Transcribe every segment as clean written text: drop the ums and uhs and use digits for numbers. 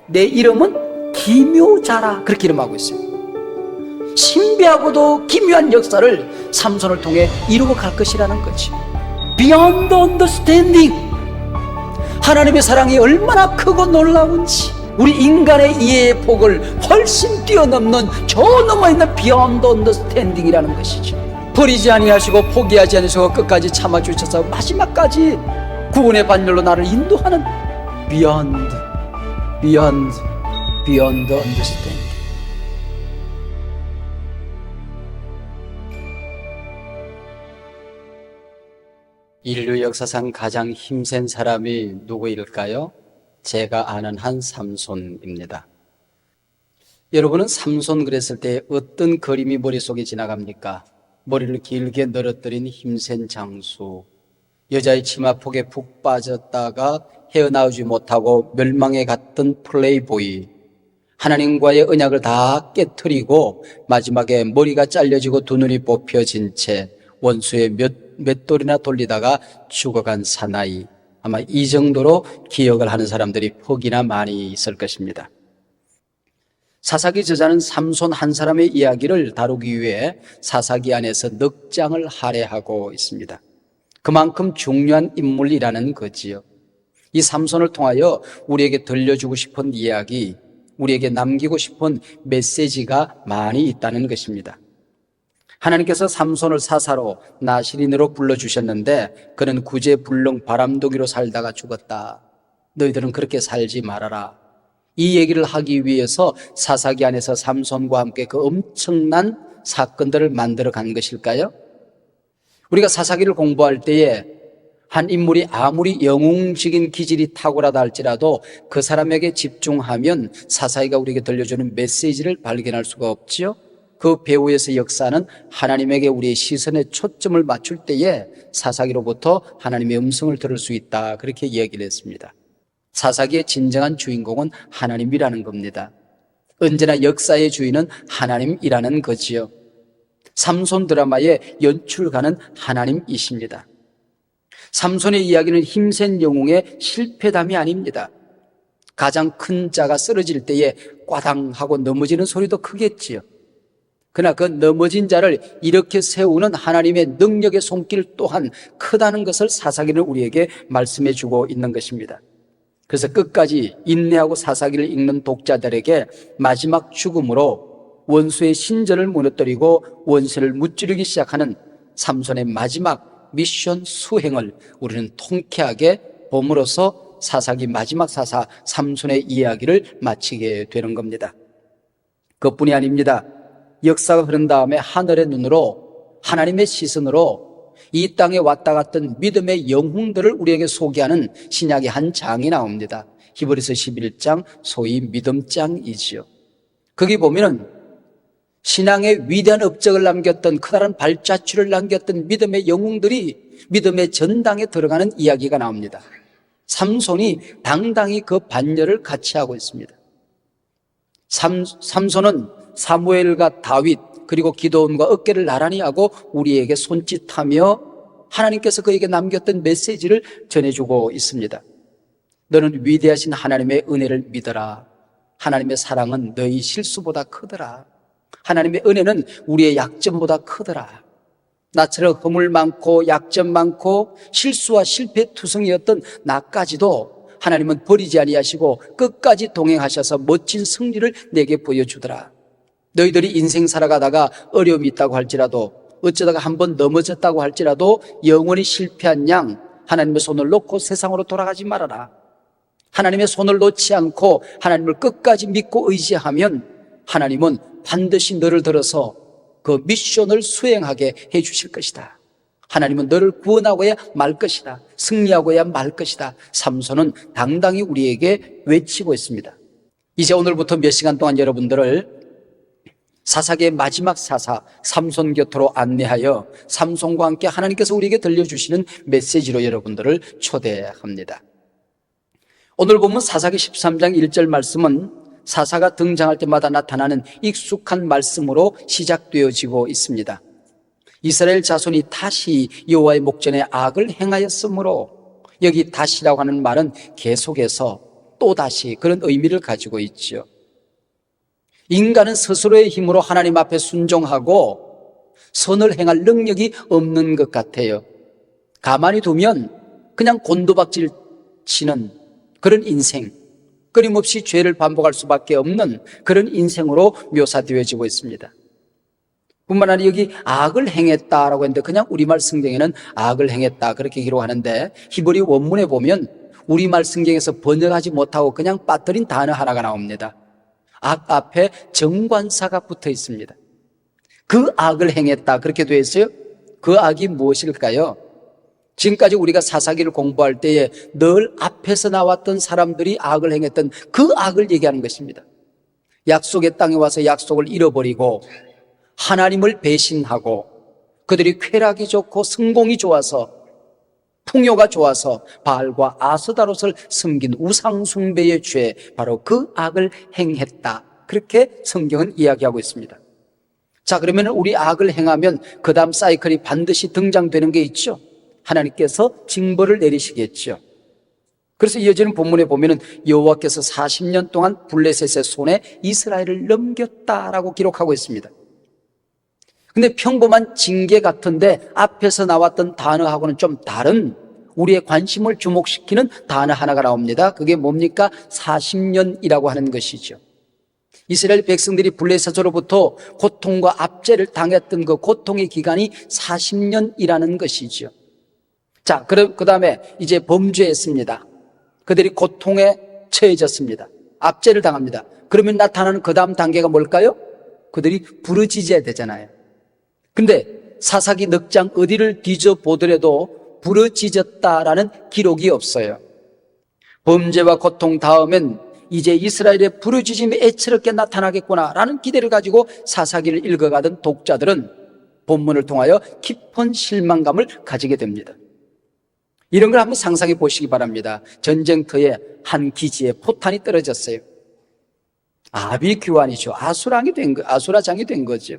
내 이름은 기묘자라, 그렇게 이름하고 있어요. 신비하고도 기묘한 역사를 삼손을 통해 이루고 갈 것이라는 거지. Beyond understanding. 하나님의 사랑이 얼마나 크고 놀라운지, 우리 인간의 이해의 폭을 훨씬 뛰어넘는 저 넘어 있는 Beyond understanding이라는 것이죠. 버리지 아니하시고 포기하지 않으시고 끝까지 참아주셔서 마지막까지 구원의 반열로 나를 인도하는 Beyond understanding. 인류 역사상 가장 힘센 사람이 누구일까요? 제가 아는 한 삼손입니다. 여러분은 삼손 그랬을 때 어떤 그림이 머릿속에 지나갑니까? 머리를 길게 늘어뜨린 힘센 장수, 여자의 치마폭에 푹 빠졌다가 헤어나오지 못하고 멸망에 갔던 플레이보이, 하나님과의 언약을 다 깨트리고 마지막에 머리가 잘려지고 두 눈이 뽑혀진 채 원수의 맷돌이나 돌리다가 죽어간 사나이. 아마 이 정도로 기억을 하는 사람들이 혹이나 많이 있을 것입니다. 사사기 저자는 삼손 한 사람의 이야기를 다루기 위해 사사기 안에서 넉 장을 할애하고 있습니다. 그만큼 중요한 인물이라는 거지요. 이 삼손을 통하여 우리에게 들려주고 싶은 이야기, 우리에게 남기고 싶은 메시지가 많이 있다는 것입니다. 하나님께서 삼손을 사사로 나시린으로 불러주셨는데 그는 구제불능 바람둥이로 살다가 죽었다. 너희들은 그렇게 살지 말아라. 이 얘기를 하기 위해서 사사기 안에서 삼손과 함께 그 엄청난 사건들을 만들어 간 것일까요? 우리가 사사기를 공부할 때에 한 인물이 아무리 영웅적인 기질이 탁월하다 할지라도 그 사람에게 집중하면 사사기가 우리에게 들려주는 메시지를 발견할 수가 없지요. 그 배후에서 역사는 하나님에게 우리의 시선에 초점을 맞출 때에 사사기로부터 하나님의 음성을 들을 수 있다, 그렇게 얘기를 했습니다. 사사기의 진정한 주인공은 하나님이라는 겁니다. 언제나 역사의 주인은 하나님이라는 거지요. 삼손 드라마의 연출가는 하나님이십니다. 삼손의 이야기는 힘센 영웅의 실패담이 아닙니다. 가장 큰 자가 쓰러질 때에 꽈당 하고 넘어지는 소리도 크겠지요. 그러나 그 넘어진 자를 일으켜 세우는 하나님의 능력의 손길 또한 크다는 것을 사사기는 우리에게 말씀해 주고 있는 것입니다. 그래서 끝까지 인내하고 사사기를 읽는 독자들에게 마지막 죽음으로 원수의 신전을 무너뜨리고 원수를 무찌르기 시작하는 삼손의 마지막 미션 수행을 우리는 통쾌하게 봄으로써 사사기 마지막 사사 삼손의 이야기를 마치게 되는 겁니다. 그것뿐이 아닙니다. 역사가 흐른 다음에 하늘의 눈으로, 하나님의 시선으로 이 땅에 왔다 갔던 믿음의 영웅들을 우리에게 소개하는 신약의 한 장이 나옵니다. 히브리서 11장, 소위 믿음장이지요. 거기 보면은 신앙의 위대한 업적을 남겼던, 커다란 발자취를 남겼던 믿음의 영웅들이 믿음의 전당에 들어가는 이야기가 나옵니다. 삼손이 당당히 그 반열을 같이 하고 있습니다. 삼손은 사무엘과 다윗 그리고 기드온과 어깨를 나란히 하고 우리에게 손짓하며 하나님께서 그에게 남겼던 메시지를 전해주고 있습니다. 너는 위대하신 하나님의 은혜를 믿어라. 하나님의 사랑은 너희 실수보다 크더라. 하나님의 은혜는 우리의 약점보다 크더라. 나처럼 허물 많고 약점 많고 실수와 실패 투성이었던 나까지도 하나님은 버리지 아니하시고 끝까지 동행하셔서 멋진 승리를 내게 보여주더라. 너희들이 인생 살아가다가 어려움이 있다고 할지라도, 어쩌다가 한번 넘어졌다고 할지라도 영원히 실패한 양 하나님의 손을 놓고 세상으로 돌아가지 말아라. 하나님의 손을 놓지 않고 하나님을 끝까지 믿고 의지하면 하나님은 반드시 너를 들어서 그 미션을 수행하게 해 주실 것이다. 하나님은 너를 구원하고야 말 것이다. 승리하고야 말 것이다. 삼손은 당당히 우리에게 외치고 있습니다. 이제 오늘부터 몇 시간 동안 여러분들을 사사기의 마지막 사사 삼손 곁으로 안내하여 삼손과 함께 하나님께서 우리에게 들려주시는 메시지로 여러분들을 초대합니다. 오늘 보면 사사기 13장 1절 말씀은 사사가 등장할 때마다 나타나는 익숙한 말씀으로 시작되어지고 있습니다. 이스라엘 자손이 다시 여호와의 목전에 악을 행하였으므로, 여기 다시라고 하는 말은 계속해서 또다시 그런 의미를 가지고 있죠. 인간은 스스로의 힘으로 하나님 앞에 순종하고 선을 행할 능력이 없는 것 같아요. 가만히 두면 그냥 곤두박질 치는 그런 인생, 끊임없이 죄를 반복할 수밖에 없는 그런 인생으로 묘사되어지고 있습니다. 뿐만 아니라 여기 악을 행했다라고 했는데 그냥 우리말 성경에는 악을 행했다 그렇게 기록하는데 히브리 원문에 보면 우리말 성경에서 번역하지 못하고 그냥 빠뜨린 단어 하나가 나옵니다. 악 앞에 정관사가 붙어 있습니다. 그 악을 행했다 그렇게 되어 있어요. 그 악이 무엇일까요? 지금까지 우리가 사사기를 공부할 때에 늘 앞에서 나왔던 사람들이 악을 행했던 그 악을 얘기하는 것입니다. 약속의 땅에 와서 약속을 잃어버리고 하나님을 배신하고 그들이 쾌락이 좋고 성공이 좋아서 풍요가 좋아서 바알과 아스다롯을 섬긴 우상 숭배의 죄, 바로 그 악을 행했다 그렇게 성경은 이야기하고 있습니다. 자, 그러면 우리 악을 행하면 그 다음 사이클이 반드시 등장되는 게 있죠. 하나님께서 징벌을 내리시겠죠. 그래서 이어지는 본문에 보면은 여호와께서 40년 동안 블레셋의 손에 이스라엘을 넘겼다라고 기록하고 있습니다. 근데 평범한 징계 같은데 앞에서 나왔던 단어하고는 좀 다른 우리의 관심을 주목시키는 단어 하나가 나옵니다. 그게 뭡니까? 40년이라고 하는 것이죠. 이스라엘 백성들이 블레셋으로부터 고통과 압제를 당했던 그 고통의 기간이 40년이라는 것이죠. 자, 그 다음에 이제 범죄했습니다. 그들이 고통에 처해졌습니다. 압제를 당합니다. 그러면 나타나는 그 다음 단계가 뭘까요? 그들이 부르짖어야 되잖아요. 근데 사사기 넉 장 어디를 뒤져보더라도 부르짖었다라는 기록이 없어요. 범죄와 고통 다음엔 이제 이스라엘의 부르짖음이 애처롭게 나타나겠구나라는 기대를 가지고 사사기를 읽어가던 독자들은 본문을 통하여 깊은 실망감을 가지게 됩니다. 이런 걸 한번 상상해 보시기 바랍니다. 전쟁터에 한 기지에 포탄이 떨어졌어요. 아비규환이죠. 아수라장이 된 거죠.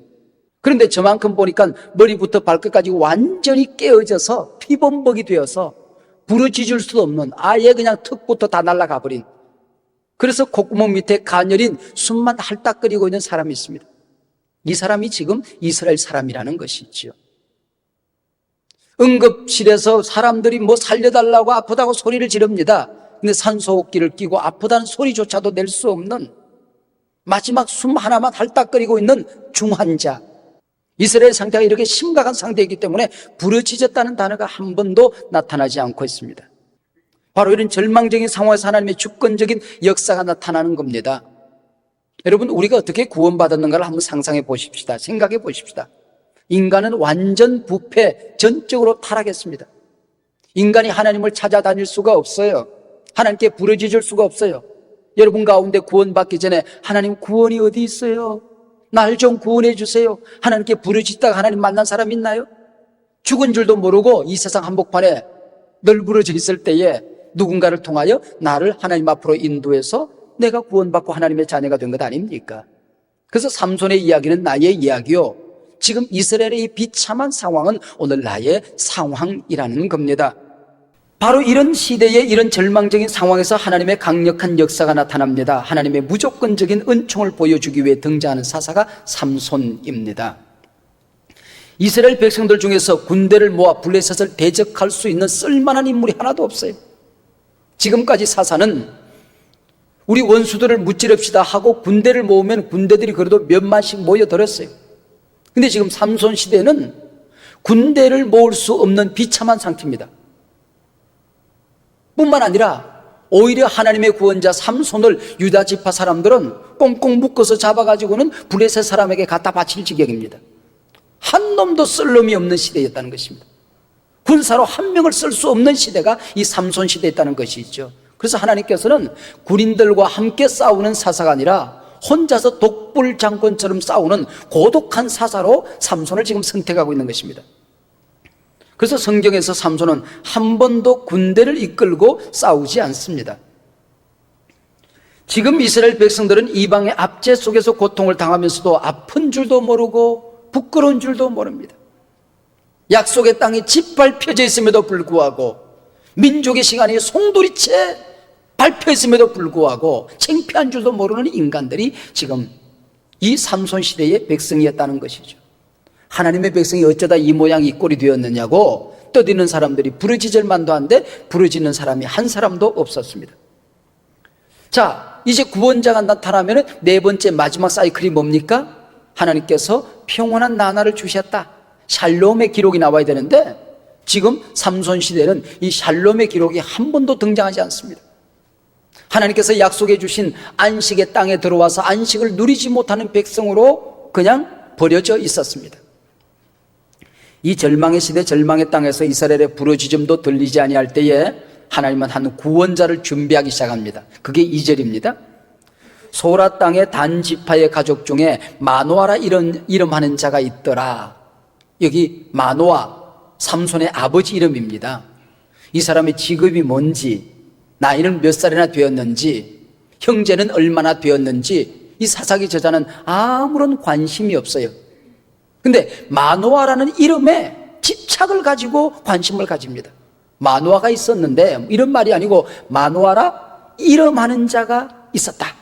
그런데 저만큼 보니까 머리부터 발끝까지 완전히 깨어져서 피범벅이 되어서 부르짖을 수도 없는, 아예 그냥 턱부터 다 날아가 버린, 그래서 콧구멍 밑에 가녀린 숨만 할딱거리고 있는 사람이 있습니다. 이 사람이 지금 이스라엘 사람이라는 것이죠. 응급실에서 사람들이 뭐 살려달라고 아프다고 소리를 지릅니다. 근데 산소호흡기를 끼고 아프다는 소리조차도 낼 수 없는 마지막 숨 하나만 할딱거리고 있는 중환자, 이스라엘 상태가 이렇게 심각한 상태이기 때문에 부르짖었다는 단어가 한 번도 나타나지 않고 있습니다. 바로 이런 절망적인 상황에서 하나님의 주권적인 역사가 나타나는 겁니다. 여러분, 우리가 어떻게 구원받았는가를 한번 상상해 보십시다. 생각해 보십시다. 인간은 완전 부패, 전적으로 타락했습니다. 인간이 하나님을 찾아다닐 수가 없어요. 하나님께 부르짖을 수가 없어요. 여러분 가운데 구원받기 전에 하나님 구원이 어디 있어요? 날 좀 구원해 주세요. 하나님께 부르짖다가 하나님 만난 사람 있나요? 죽은 줄도 모르고 이 세상 한복판에 널브러져 있을 때에 누군가를 통하여 나를 하나님 앞으로 인도해서 내가 구원받고 하나님의 자녀가 된 것 아닙니까? 그래서 삼손의 이야기는 나의 이야기요, 지금 이스라엘의 이 비참한 상황은 오늘 나의 상황이라는 겁니다. 바로 이런 시대에 이런 절망적인 상황에서 하나님의 강력한 역사가 나타납니다. 하나님의 무조건적인 은총을 보여주기 위해 등장하는 사사가 삼손입니다. 이스라엘 백성들 중에서 군대를 모아 블레셋을 대적할 수 있는 쓸만한 인물이 하나도 없어요. 지금까지 사사는 우리 원수들을 무찌릅시다 하고 군대를 모으면 군대들이 그래도 몇만씩 모여들었어요. 근데 지금 삼손 시대는 군대를 모을 수 없는 비참한 상태입니다. 뿐만 아니라 오히려 하나님의 구원자 삼손을 유다 지파 사람들은 꽁꽁 묶어서 잡아가지고는 블레셋 사람에게 갖다 바칠 지경입니다. 한 놈도 쓸 놈이 없는 시대였다는 것입니다. 군사로 한 명을 쓸 수 없는 시대가 이 삼손 시대였다는 것이죠. 그래서 하나님께서는 군인들과 함께 싸우는 사사가 아니라 혼자서 독불장군처럼 싸우는 고독한 사사로 삼손을 지금 선택하고 있는 것입니다. 그래서 성경에서 삼손은 한 번도 군대를 이끌고 싸우지 않습니다. 지금 이스라엘 백성들은 이방의 압제 속에서 고통을 당하면서도 아픈 줄도 모르고 부끄러운 줄도 모릅니다. 약속의 땅이 짓밟혀져 있음에도 불구하고 민족의 시간이 송두리째 발표했음에도 불구하고 창피한 줄도 모르는 인간들이 지금 이 삼손 시대의 백성이었다는 것이죠. 하나님의 백성이 어쩌다 이 모양 이 꼴이 되었느냐고 떠드는 사람들이 부르짖을 만도 한데 부르짖는 사람이 한 사람도 없었습니다. 자, 이제 구원자가 나타나면 네 번째 마지막 사이클이 뭡니까? 하나님께서 평온한 나날을 주셨다. 샬롬의 기록이 나와야 되는데 지금 삼손 시대는 이 샬롬의 기록이 한 번도 등장하지 않습니다. 하나님께서 약속해 주신 안식의 땅에 들어와서 안식을 누리지 못하는 백성으로 그냥 버려져 있었습니다. 이 절망의 시대, 절망의 땅에서 이스라엘의 부르짖음도 들리지 아니할 때에 하나님은 한 구원자를 준비하기 시작합니다. 그게 2절입니다. 소라 땅의 단 지파의 가족 중에 마노아라 이름하는 자가 있더라. 여기 마노아, 삼손의 아버지 이름입니다. 이 사람의 직업이 뭔지, 나이는 몇 살이나 되었는지, 형제는 얼마나 되었는지 이 사사기 저자는 아무런 관심이 없어요. 근데 마노아라는 이름에 집착을 가지고 관심을 가집니다. 마노아가 있었는데 이런 말이 아니고 마노아라 이름하는 자가 있었다.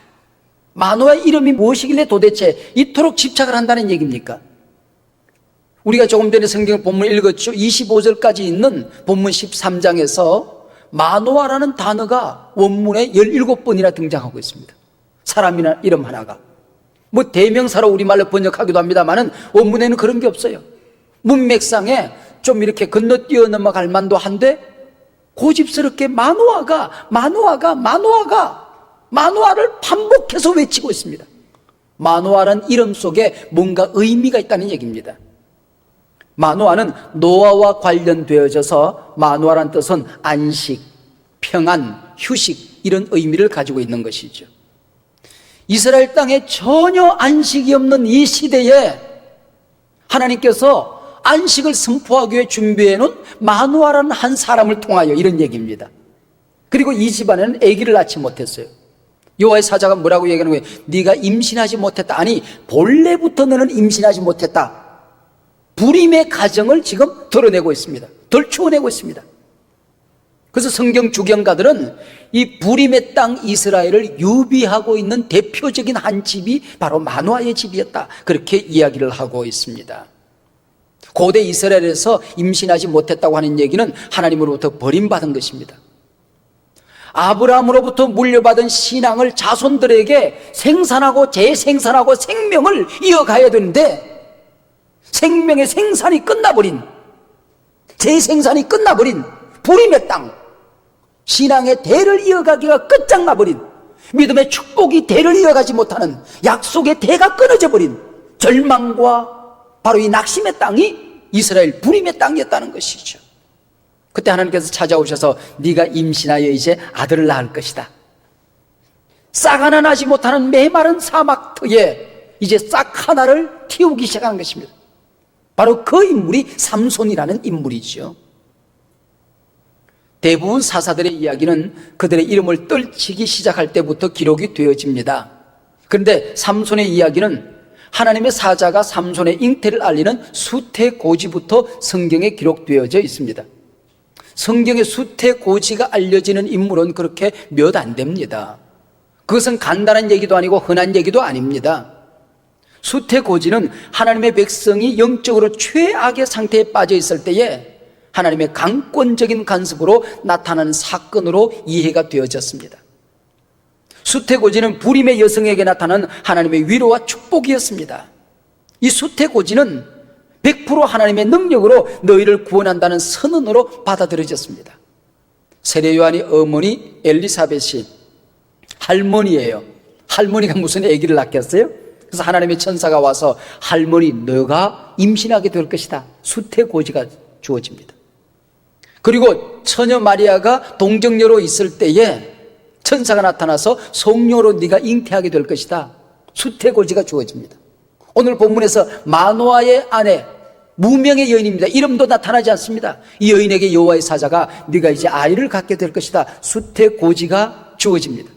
마노아의 이름이 무엇이길래 도대체 이토록 집착을 한다는 얘기입니까? 우리가 조금 전에 성경 본문 읽었죠. 25절까지 있는 본문 13장에서 마노아라는 단어가 원문에 17번이나 등장하고 있습니다. 사람이나 이름 하나가. 뭐 대명사로 우리말로 번역하기도 합니다만은 원문에는 그런 게 없어요. 문맥상에 좀 이렇게 건너뛰어 넘어갈 만도 한데 고집스럽게 마노아를 반복해서 외치고 있습니다. 마노아라는 이름 속에 뭔가 의미가 있다는 얘기입니다. 마노아는 노아와 관련되어져서 마노아란 뜻은 안식, 평안, 휴식 이런 의미를 가지고 있는 것이죠. 이스라엘 땅에 전혀 안식이 없는 이 시대에 하나님께서 안식을 선포하기 위해 준비해 놓은 마노아라는 한 사람을 통하여 이런 얘기입니다. 그리고 이 집안에는 아기를 낳지 못했어요. 여호와의 사자가 뭐라고 얘기하는 거예요? 네가 임신하지 못했다. 아니 본래부터 너는 임신하지 못했다. 불임의 가정을 지금 드러내고 있습니다. 덜추어내고 있습니다. 그래서 성경 주경가들은 이 불임의 땅 이스라엘을 유비하고 있는 대표적인 한 집이 바로 마노아의 집이었다. 그렇게 이야기를 하고 있습니다. 고대 이스라엘에서 임신하지 못했다고 하는 얘기는 하나님으로부터 버림받은 것입니다. 아브라함으로부터 물려받은 신앙을 자손들에게 생산하고 재생산하고 생명을 이어가야 되는데 생명의 생산이 끝나버린, 재생산이 끝나버린 불임의 땅, 신앙의 대를 이어가기가 끝장나버린, 믿음의 축복이 대를 이어가지 못하는, 약속의 대가 끊어져 버린 절망과 바로 이 낙심의 땅이 이스라엘 불임의 땅이었다는 것이죠. 그때 하나님께서 찾아오셔서 네가 임신하여 이제 아들을 낳을 것이다. 싹 하나 나지 못하는 메마른 사막터에 이제 싹 하나를 틔우기 시작한 것입니다. 바로 그 인물이 삼손이라는 인물이죠. 대부분 사사들의 이야기는 그들의 이름을 떨치기 시작할 때부터 기록이 되어집니다. 그런데 삼손의 이야기는 하나님의 사자가 삼손의 잉태를 알리는 수태고지부터 성경에 기록되어져 있습니다. 성경의 수태고지가 알려지는 인물은 그렇게 몇 안 됩니다. 그것은 간단한 얘기도 아니고 흔한 얘기도 아닙니다. 수태고지는 하나님의 백성이 영적으로 최악의 상태에 빠져 있을 때에 하나님의 강권적인 간섭으로 나타나는 사건으로 이해가 되어졌습니다. 수태고지는 불임의 여성에게 나타난 하나님의 위로와 축복이었습니다. 이 수태고지는 100% 하나님의 능력으로 너희를 구원한다는 선언으로 받아들여졌습니다. 세례요한의 어머니 엘리사벳이 할머니예요. 할머니가 무슨 아기를 낳겠어요? 그래서 하나님의 천사가 와서 할머니 너가 임신하게 될 것이다. 수태고지가 주어집니다. 그리고 처녀 마리아가 동정녀로 있을 때에 천사가 나타나서 성녀로 네가 잉태하게 될 것이다. 수태고지가 주어집니다. 오늘 본문에서 마노아의 아내 무명의 여인입니다. 이름도 나타나지 않습니다. 이 여인에게 여호와의 사자가 네가 이제 아이를 갖게 될 것이다. 수태고지가 주어집니다.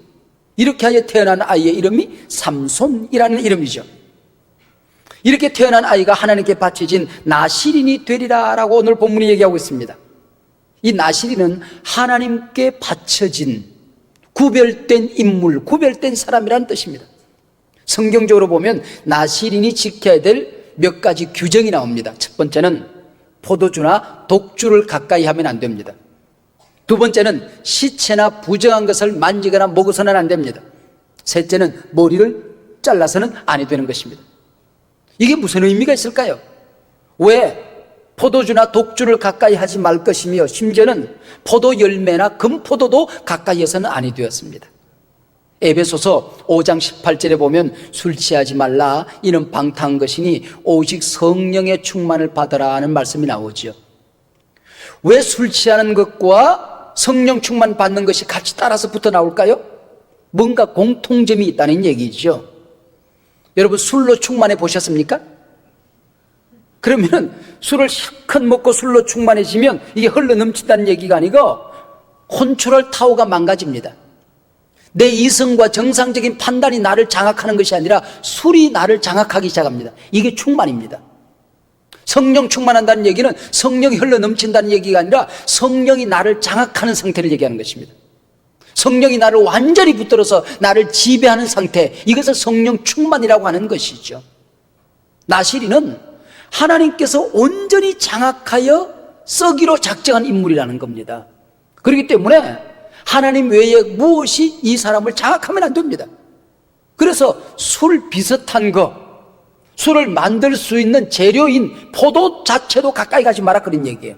이렇게 하여 태어난 아이의 이름이 삼손이라는 이름이죠. 이렇게 태어난 아이가 하나님께 바쳐진 나실인이 되리라 라고 오늘 본문이 얘기하고 있습니다. 이 나실인은 하나님께 바쳐진 구별된 인물, 구별된 사람이라는 뜻입니다. 성경적으로 보면 나실인이 지켜야 될 몇 가지 규정이 나옵니다. 첫 번째는 포도주나 독주를 가까이 하면 안 됩니다. 두 번째는 시체나 부정한 것을 만지거나 먹어서는 안 됩니다. 셋째는 머리를 잘라서는 아니 되는 것입니다. 이게 무슨 의미가 있을까요? 왜 포도주나 독주를 가까이 하지 말 것이며 심지어는 포도 열매나 금포도도 가까이 해서는 아니 되었습니다. 에베소서 5장 18절에 보면 술 취하지 말라, 이는 방탕한 것이니 오직 성령의 충만을 받으라 하는 말씀이 나오죠. 왜 술 취하는 것과 성령 충만 받는 것이 같이 따라서 붙어 나올까요? 뭔가 공통점이 있다는 얘기죠. 여러분, 술로 충만해 보셨습니까? 그러면 술을 실컷 먹고 술로 충만해지면 이게 흘러 넘친다는 얘기가 아니고 컨트롤 타워가 망가집니다. 내 이성과 정상적인 판단이 나를 장악하는 것이 아니라 술이 나를 장악하기 시작합니다. 이게 충만입니다. 성령 충만한다는 얘기는 성령이 흘러 넘친다는 얘기가 아니라 성령이 나를 장악하는 상태를 얘기하는 것입니다. 성령이 나를 완전히 붙들어서 나를 지배하는 상태, 이것을 성령 충만이라고 하는 것이죠. 나실이는 하나님께서 온전히 장악하여 썩이로 작정한 인물이라는 겁니다. 그렇기 때문에 하나님 외에 무엇이 이 사람을 장악하면 안 됩니다. 그래서 술 비슷한 거, 술을 만들 수 있는 재료인 포도 자체도 가까이 가지 마라, 그런 얘기예요.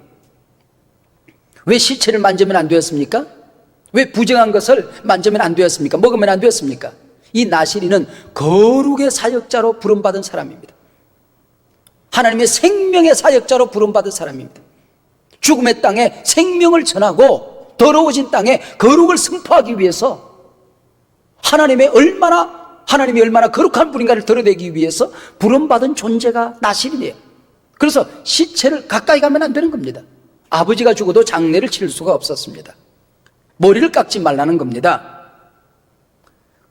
왜 시체를 만지면 안 되었습니까? 왜 부정한 것을 만지면 안 되었습니까? 먹으면 안 되었습니까? 이 나실이는 거룩의 사역자로 부름받은 사람입니다. 하나님의 생명의 사역자로 부름받은 사람입니다. 죽음의 땅에 생명을 전하고 더러워진 땅에 거룩을 선포하기 위해서 하나님이 얼마나 거룩한 분인가를 드러내기 위해서 부름받은 존재가 나실이에요. 그래서 시체를 가까이 가면 안 되는 겁니다. 아버지가 죽어도 장례를 치를 수가 없었습니다. 머리를 깎지 말라는 겁니다.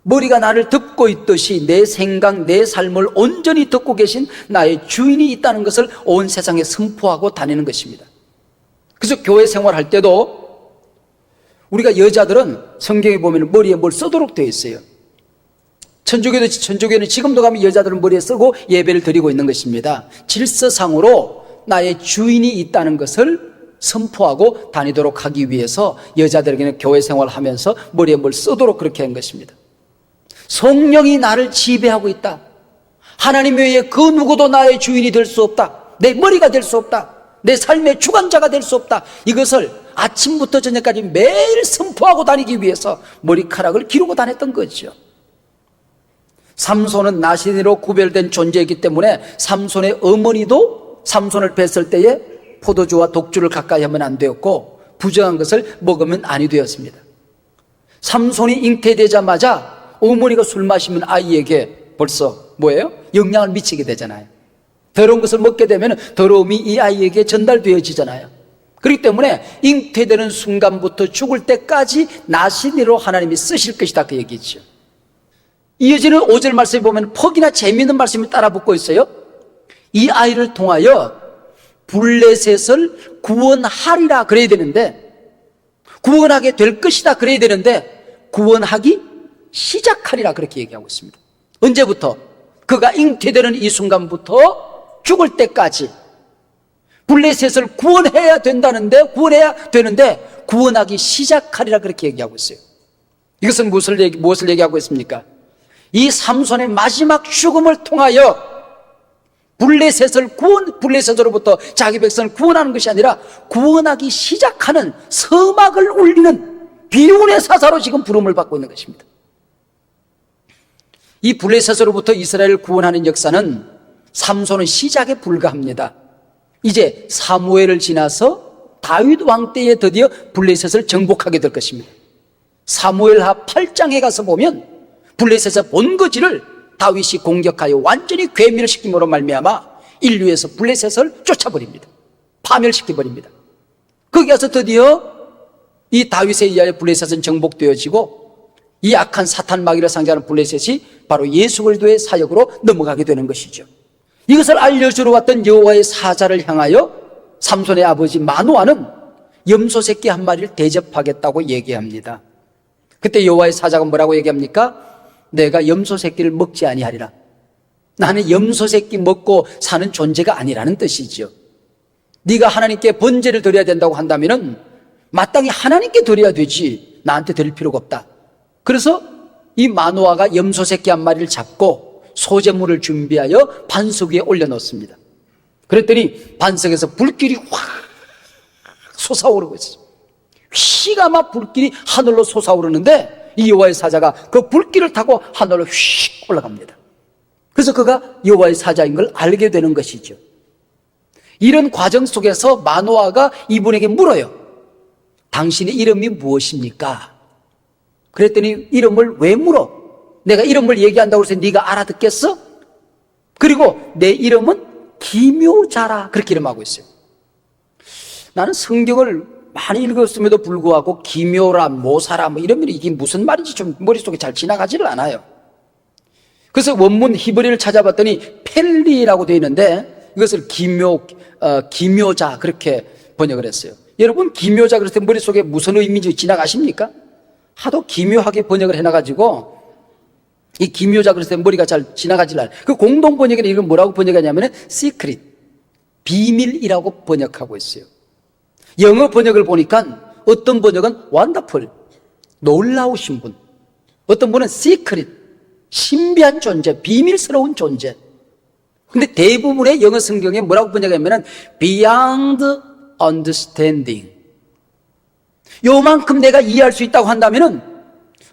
머리가 나를 덮고 있듯이 내 생각, 내 삶을 온전히 덮고 계신 나의 주인이 있다는 것을 온 세상에 선포하고 다니는 것입니다. 그래서 교회 생활할 때도 우리가 여자들은 성경에 보면 머리에 뭘 쓰도록 되어 있어요. 천주교는 지금도 가면 여자들은 머리에 쓰고 예배를 드리고 있는 것입니다. 질서상으로 나의 주인이 있다는 것을 선포하고 다니도록 하기 위해서 여자들에게는 교회 생활하면서 머리에 뭘 쓰도록 그렇게 한 것입니다. 성령이 나를 지배하고 있다. 하나님 외에 그 누구도 나의 주인이 될 수 없다. 내 머리가 될 수 없다. 내 삶의 주관자가 될 수 없다. 이것을 아침부터 저녁까지 매일 선포하고 다니기 위해서 머리카락을 기르고 다녔던 거죠. 삼손은 나실인으로 구별된 존재이기 때문에 삼손의 어머니도 삼손을 뵀을 때에 포도주와 독주를 가까이 하면 안 되었고 부정한 것을 먹으면 아니 되었습니다. 삼손이 잉태되자마자 어머니가 술 마시면 아이에게 벌써 뭐예요? 영향을 미치게 되잖아요. 더러운 것을 먹게 되면 더러움이 이 아이에게 전달되어지잖아요. 그렇기 때문에 잉태되는 순간부터 죽을 때까지 나실인으로 하나님이 쓰실 것이다, 그 얘기죠. 이어지는 5절 말씀에 보면 퍽이나 재미있는 말씀이 따라 붙고 있어요. 이 아이를 통하여 블레셋을 구원하리라 그래야 되는데, 구원하게 될 것이다 그래야 되는데 구원하기 시작하리라 그렇게 얘기하고 있습니다. 언제부터? 그가 잉태되는 이 순간부터 죽을 때까지 블레셋을 구원해야 되는데 구원하기 시작하리라 그렇게 얘기하고 있어요. 이것은 무엇을 얘기하고 있습니까? 이 삼손의 마지막 죽음을 통하여 블레셋으로부터 자기 백성을 구원하는 것이 아니라 구원하기 시작하는 서막을 울리는 비운의 사사로 지금 부름을 받고 있는 것입니다. 이 블레셋으로부터 이스라엘을 구원하는 역사는 삼손의 시작에 불과합니다. 이제 사무엘을 지나서 다윗 왕 때에 드디어 블레셋을 정복하게 될 것입니다. 사무엘하 8장에 가서 보면 블레셋의 본거지를 다윗이 공격하여 완전히 괴멸시킴으로 말미암아 인류에서 블레셋을 쫓아버립니다. 파멸시켜버립니다. 거기 가서 드디어 이 다윗에 의하여 블레셋은 정복되어지고 이 악한 사탄 마귀를 상대하는 블레셋이 바로 예수 그리스도의 사역으로 넘어가게 되는 것이죠. 이것을 알려주러 왔던 여호와의 사자를 향하여 삼손의 아버지 마노아는 염소 새끼 한 마리를 대접하겠다고 얘기합니다. 그때 여호와의 사자가 뭐라고 얘기합니까? 내가 염소 새끼를 먹지 아니하리라. 나는 염소 새끼 먹고 사는 존재가 아니라는 뜻이죠. 네가 하나님께 번제를 드려야 된다고 한다면은 마땅히 하나님께 드려야 되지 나한테 드릴 필요가 없다. 그래서 이 마노아가 염소 새끼 한 마리를 잡고 소제물을 준비하여 반석 위에 올려놓습니다. 그랬더니 반석에서 불길이 확 솟아오르고 있어요. 휘가 막 불길이 하늘로 솟아오르는데 이 여호와의 사자가 그 불길을 타고 하늘로 휙 올라갑니다. 그래서 그가 여호와의 사자인 걸 알게 되는 것이죠. 이런 과정 속에서 마노아가 이분에게 물어요. 당신의 이름이 무엇입니까? 그랬더니 이름을 왜 물어? 내가 이름을 얘기한다고 해서 네가 알아듣겠어? 그리고 내 이름은 기묘자라 그렇게 이름하고 있어요. 나는 성경을 많이 읽었음에도 불구하고 기묘라, 모사라 뭐 이러면 이게 무슨 말인지 좀 머릿속에 잘 지나가지를 않아요. 그래서 원문 히브리를 찾아봤더니 펠리라고 되어 있는데 이것을 기묘자 그렇게 번역을 했어요. 여러분 기묘자 그랬을 때 머릿속에 무슨 의미인지 지나가십니까? 하도 기묘하게 번역을 해놔가지고 이 기묘자 그랬을 때 머리가 잘 지나가질 않아요. 그 공동 번역에는 이걸 뭐라고 번역하냐면 secret, 비밀이라고 번역하고 있어요. 영어 번역을 보니까 어떤 번역은 wonderful, 놀라우신 분, 어떤 분은 secret, 신비한 존재, 비밀스러운 존재. 근데 대부분의 영어 성경에 뭐라고 번역하냐면 beyond understanding, 요만큼 내가 이해할 수 있다고 한다면은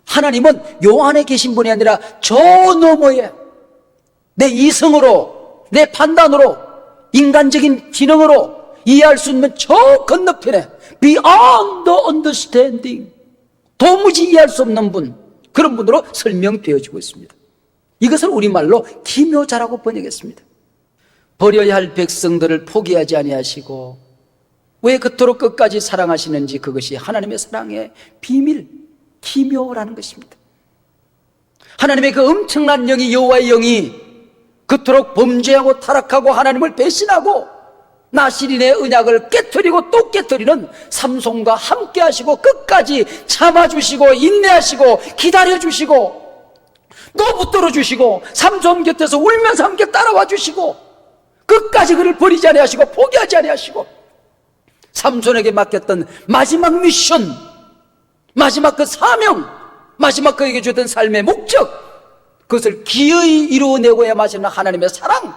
하나님은 요 안에 계신 분이 아니라 저 너머에 내 이성으로, 내 판단으로, 인간적인 지능으로 이해할 수 있는 저 건너편에 beyond understanding, 도무지 이해할 수 없는 분, 그런 분으로 설명되어지고 있습니다. 이것을 우리말로 기묘자라고 번역했습니다. 버려야 할 백성들을 포기하지 아니하시고 왜 그토록 끝까지 사랑하시는지 그것이 하나님의 사랑의 비밀, 기묘라는 것입니다. 하나님의 그 엄청난 영이, 여호와의 영이 그토록 범죄하고 타락하고 하나님을 배신하고 나시린의 언약을 깨트리고 또 깨트리는 삼손과 함께 하시고 끝까지 참아주시고 인내하시고 기다려주시고 또 붙들어 주시고 삼손 곁에서 울면서 함께 따라와 주시고 끝까지 그를 버리지 아니하시고 포기하지 아니하시고 삼손에게 맡겼던 마지막 미션, 마지막 그 사명, 마지막 그에게 주던 삶의 목적, 그것을 기어이 이루어내고야 마시는 하나님의 사랑,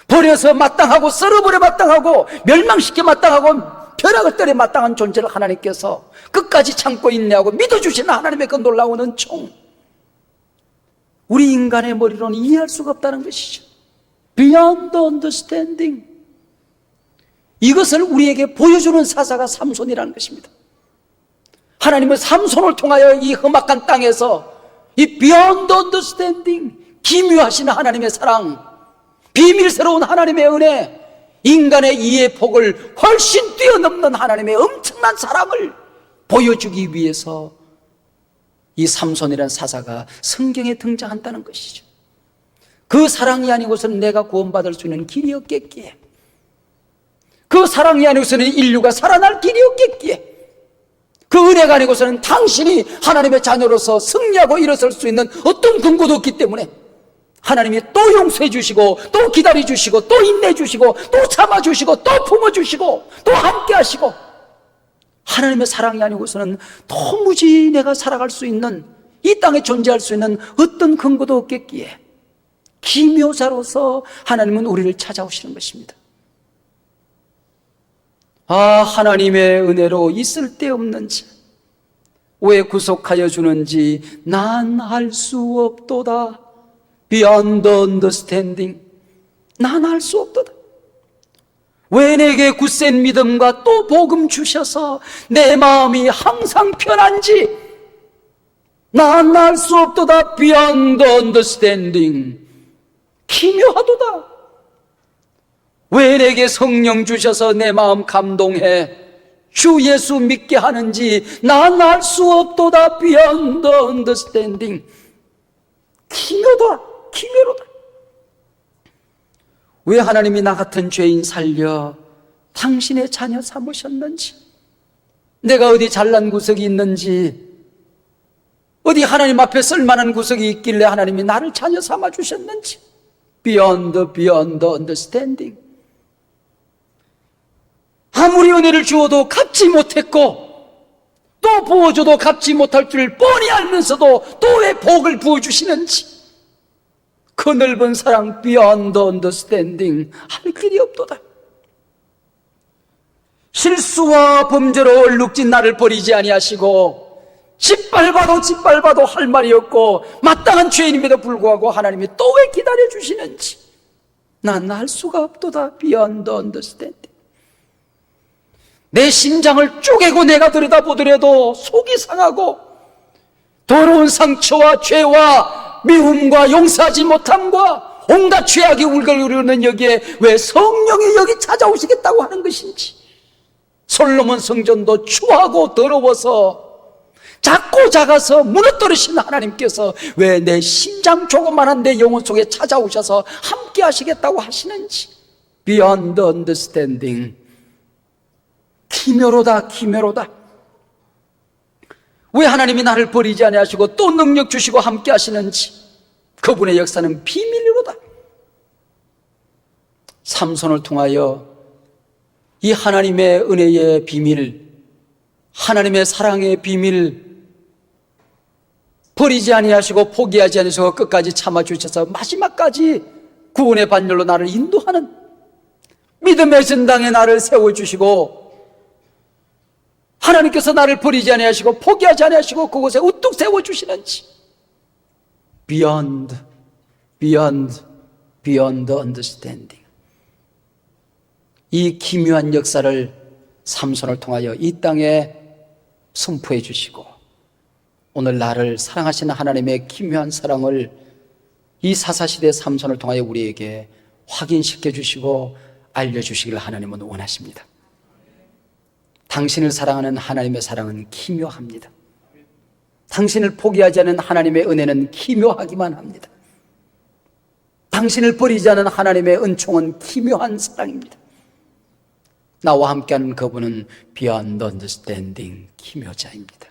버려서 마땅하고 썰어버려 마땅하고 멸망시켜 마땅하고 벼락을 때려 마땅한 존재를 하나님께서 끝까지 참고 인내하고 믿어주시는 하나님의 그 놀라운 은총, 우리 인간의 머리로는 이해할 수가 없다는 것이죠. Beyond understanding, 이것을 우리에게 보여주는 사사가 삼손이라는 것입니다. 하나님은 삼손을 통하여 이 험악한 땅에서 이 beyond understanding, 기묘하신 하나님의 사랑, 비밀스러운 하나님의 은혜, 인간의 이해 폭을 훨씬 뛰어넘는 하나님의 엄청난 사랑을 보여주기 위해서 이 삼손이라는 사사가 성경에 등장한다는 것이죠. 그 사랑이 아니고서는 내가 구원받을 수 있는 길이 없겠기에, 그 사랑이 아니고서는 인류가 살아날 길이 없겠기에, 그 은혜가 아니고서는 당신이 하나님의 자녀로서 승리하고 일어설 수 있는 어떤 근거도 없기 때문에 하나님이 또 용서해 주시고 또 기다려 주시고 또 인내해 주시고 또 참아 주시고 또 품어 주시고 또 함께 하시고, 하나님의 사랑이 아니고서는 도무지 내가 살아갈 수 있는, 이 땅에 존재할 수 있는 어떤 근거도 없겠기에 기묘자로서 하나님은 우리를 찾아오시는 것입니다. 아, 하나님의 은혜로 있을 데 없는지, 왜 구속하여 주는지 난 알 수 없도다. Beyond understanding, 난 알 수 없도다. 왜 내게 굳센 믿음과 또 복음 주셔서 내 마음이 항상 편한지 난 알 수 없도다. Beyond understanding, 기묘하도다. 왜 내게 성령 주셔서 내 마음 감동해 주 예수 믿게 하는지 난 알 수 없도다. Beyond understanding, 기묘다, 기묘로다. 왜 하나님이 나 같은 죄인 살려 당신의 자녀 삼으셨는지, 내가 어디 잘난 구석이 있는지 어디 하나님 앞에 쓸만한 구석이 있길래 하나님이 나를 자녀 삼아 주셨는지. Beyond understanding. 아무리 은혜를 주어도 갚지 못했고 또 부어줘도 갚지 못할 줄 뻔히 알면서도 또 왜 복을 부어주시는지, 그 넓은 사랑 beyond understanding 할 길이 없도다. 실수와 범죄로 얼룩진 나를 버리지 아니하시고 짓밟아도 할 말이 없고 마땅한 죄인임에도 불구하고 하나님이 또 왜 기다려주시는지 난 알 수가 없도다. beyond understanding. 내 심장을 쪼개고 내가 들여다보더라도 속이 상하고 더러운 상처와 죄와 미움과 용서하지 못함과 온갖 죄악이 울거리는 여기에 왜 성령이 여기 찾아오시겠다고 하는 것인지, 솔로몬 성전도 추하고 더러워서 작고 작아서 무너뜨리신 하나님께서 왜 내 심장 조그만한 내 영혼 속에 찾아오셔서 함께 하시겠다고 하시는지, beyond understanding. 기묘로다, 기묘로다. 왜 하나님이 나를 버리지 아니하시고 또 능력 주시고 함께 하시는지, 그분의 역사는 비밀로다. 삼손을 통하여 이 하나님의 은혜의 비밀, 하나님의 사랑의 비밀, 버리지 아니하시고 포기하지 아니하시고 끝까지 참아주셔서 마지막까지 구원의 반열로 나를 인도하는 믿음의 전당에 나를 세워주시고, 하나님께서 나를 버리지 아니하시고 포기하지 아니하시고 그곳에 우뚝 세워주시는지, beyond understanding. 이 기묘한 역사를 삼손을 통하여 이 땅에 선포해 주시고, 오늘 나를 사랑하시는 하나님의 기묘한 사랑을 이 사사시대 삼손을 통하여 우리에게 확인시켜 주시고 알려주시기를 하나님은 원하십니다. 당신을 사랑하는 하나님의 사랑은 기묘합니다. 당신을 포기하지 않은 하나님의 은혜는 기묘하기만 합니다. 당신을 버리지 않은 하나님의 은총은 기묘한 사랑입니다. 나와 함께하는 그분은 beyond understanding 기묘자입니다.